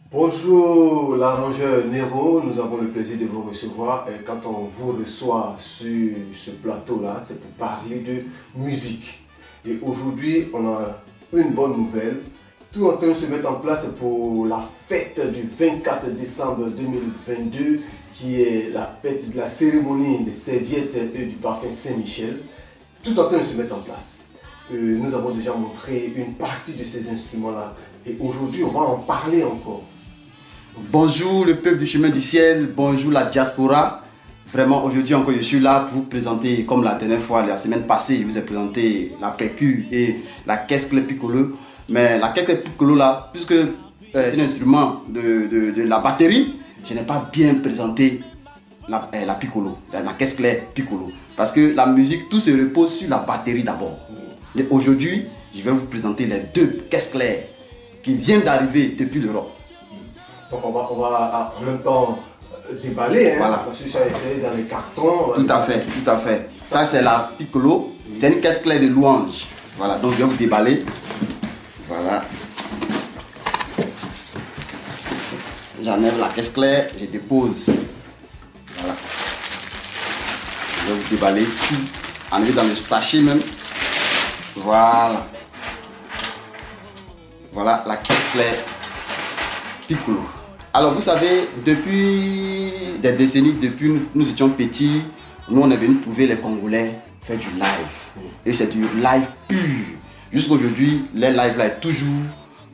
Bonjour l'arrangeur Nero, nous avons le plaisir de vous recevoir et quand on vous reçoit sur ce plateau-là, c'est pour parler de musique. Et aujourd'hui, on a une bonne nouvelle. Tout est en train de se mettre en place pour la fête du 24 décembre 2022 qui est la fête de la cérémonie des serviettes et du parfum Saint-Michel. Tout est en train de se mettre en place. Nous avons déjà montré une partie de ces instruments-là et aujourd'hui, on va en parler encore. Bonjour le peuple du chemin du ciel, bonjour la diaspora. Vraiment aujourd'hui encore je suis là pour vous présenter comme la dernière fois, la semaine passée je vous ai présenté la percu et la caisse clé piccolo. Mais la caisse clé piccolo là, puisque c'est un instrument de la batterie, je n'ai pas bien présenté la piccolo, la caisse clé piccolo. Parce que la musique, tout se repose sur la batterie d'abord. Et aujourd'hui, je vais vous présenter les deux caisses claires qui viennent d'arriver depuis l'Europe. Donc on va en même temps déballer, hein, voilà. Parce que ça c'est dans les cartons. Tout à fait, tout à fait. Ça c'est la piccolo, c'est une caisse claire de louange. Voilà, donc je vais vous déballer. Voilà. J'enlève la caisse claire, je dépose. Voilà. Je vais vous déballer tout, enlever dans le sachet même. Voilà. Voilà la caisse claire piccolo. Alors vous savez, depuis des décennies, depuis nous étions petits, nous on est venus trouver les Congolais faire du live. Et c'est du live pur. Jusqu'à aujourd'hui, les lives là est toujours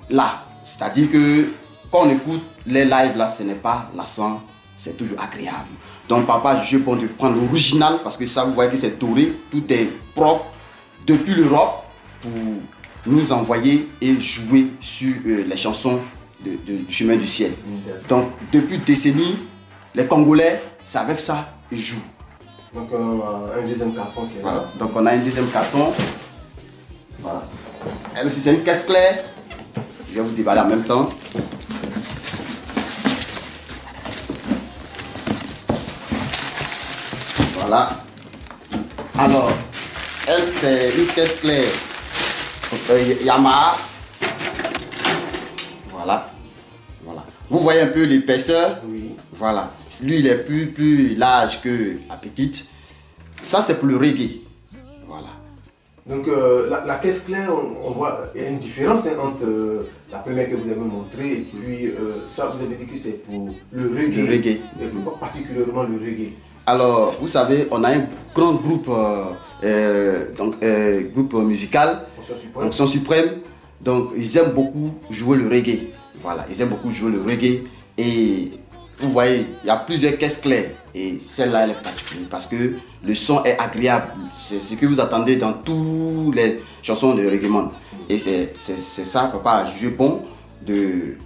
là. C'est-à-dire que quand on écoute les lives là, ce n'est pas lassant, c'est toujours agréable. Donc papa, je suis bon de prendre l'original parce que ça vous voyez que c'est doré, tout est propre depuis l'Europe pour nous envoyer et jouer sur les chansons du chemin du ciel. Donc depuis des décennies, les Congolais, c'est avec ça ils jouent. Donc on a un deuxième carton qui est voilà. là. Donc on a un deuxième carton. Voilà. Elle aussi c'est une caisse claire. Je vais vous déballer en même temps. Voilà. Alors, elle c'est une caisse claire Yamaha. Voilà. Voilà. Vous voyez un peu l'épaisseur. Oui. Voilà. Lui, il est plus large que la petite. Ça, c'est pour le reggae. Voilà. Donc la caisse claire, on voit, il y a une différence hein, entre la première que vous avez montrée et puis ça, vous avez dit que c'est pour le reggae. Le reggae. Et pourquoi particulièrement le reggae? Alors, vous savez, on a un grand groupe, groupe musical, Onction Suprême. Donc, ils aiment beaucoup jouer le reggae. Voilà, ils aiment beaucoup jouer le reggae. Et vous voyez, il y a plusieurs caisses claires. Et celle-là, elle est particulière parce que le son est agréable. C'est ce que vous attendez dans toutes les chansons de reggae man. Et c'est ça, papa a jugé bon de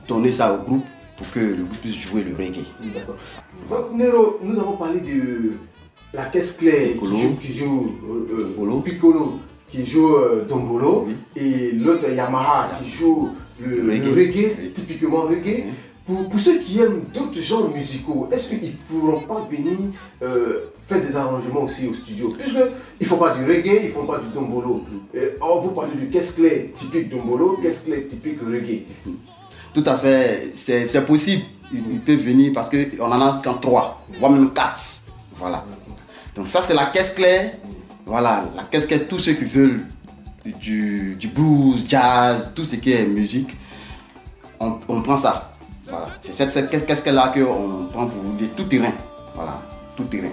donner ça au groupe pour que le groupe puisse jouer le reggae. D'accord. Donc, Nero, nous avons parlé de la caisse claire qui joue piccolo, qui joue dombolo, oui. Et l'autre Yamaha qui joue le reggae, typiquement reggae. Pour ceux qui aiment d'autres genres musicaux, est-ce qu'ils ne pourront pas venir faire des arrangements aussi au studio? Puisqu'ils ne font pas du reggae, ils ne font pas du dombolo. Or, vous parlez de caisse claire typique dombolo, caisse claire typique reggae. Tout à fait, c'est possible. Ils peuvent venir parce qu'on en a qu'en 3, voire même 4. Voilà. Donc ça c'est la caisse claire. Voilà, la caisse claire, tous ceux qui veulent du blues, jazz, tout ce qui est musique, on prend ça. Voilà. C'est cette caisse claire là qu'on prend pour tout terrain. Voilà, tout terrain.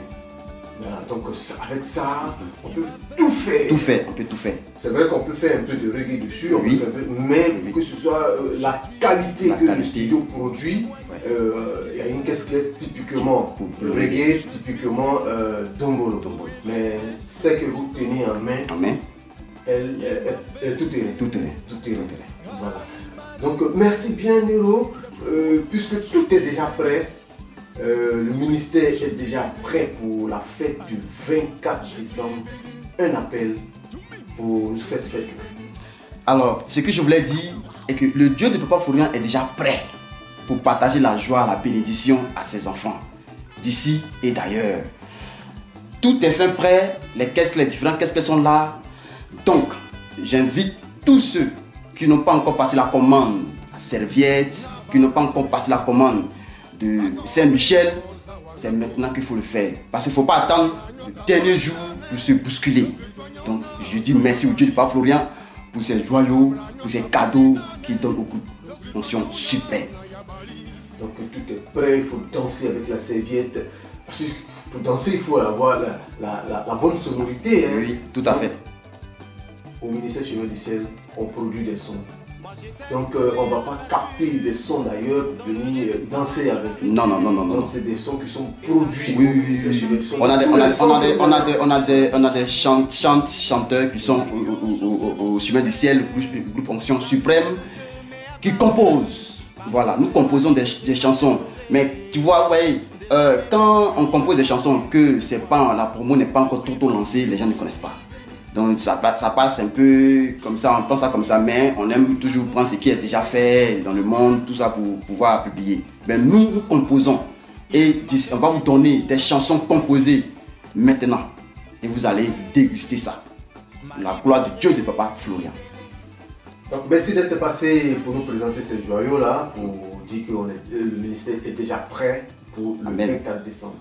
Voilà, donc avec ça, on peut tout faire. Tout faire, on peut tout faire. C'est vrai qu'on peut faire un peu de reggae dessus, oui. Mais que ce soit la qualité le studio produit, il y a une caisse claire typiquement pour reggae, typiquement dombolo. Mais celle que vous tenez en main, elle tout terrain. Tout terrain. Tout terrain. Voilà. Donc merci bien Nero, puisque tout est déjà prêt. Le ministère est déjà prêt pour la fête du 24 décembre. Un appel pour cette fête. Alors, ce que je voulais dire est que le Dieu de Papa Florian est déjà prêt pour partager la joie, la bénédiction à ses enfants, d'ici et d'ailleurs. Tout est fait prêt, les différentes caisses sont là. Donc, j'invite tous ceux qui n'ont pas encore passé la commande, la serviette, qui n'ont pas encore passé la commande de Saint-Michel, c'est maintenant qu'il faut le faire. Parce qu'il ne faut pas attendre le dernier jour pour se bousculer. Donc je dis merci au Dieu du Pape Florian pour ces joyaux, pour ces cadeaux qui donnent au groupe Onction super. Donc tout est prêt, il faut danser avec la serviette. Parce que pour danser, il faut avoir la bonne sonorité. Hein. Oui, tout à fait. Au ministère Chemin du Ciel, on produit des sons. Donc on ne va pas capter des sons d'ailleurs pour venir danser avec. Non. Donc c'est des sons qui sont produits. Oui. On a des chanteurs qui sont au Chemin du Ciel, le groupe Onction Suprême, qui composent. Voilà, nous composons des chansons. Mais tu vois, vous voyez, quand on compose des chansons que la promo n'est pas encore trop lancée, les gens ne connaissent pas. Donc ça passe un peu comme ça, on prend ça comme ça, mais on aime toujours prendre ce qui est déjà fait dans le monde, tout ça pour pouvoir publier. Mais nous composons et on va vous donner des chansons composées maintenant. Et vous allez déguster ça. La gloire de Dieu de Papa Florian. Donc merci d'être passé pour nous présenter ces joyaux là, pour dire que le ministère est déjà prêt pour le 24 décembre.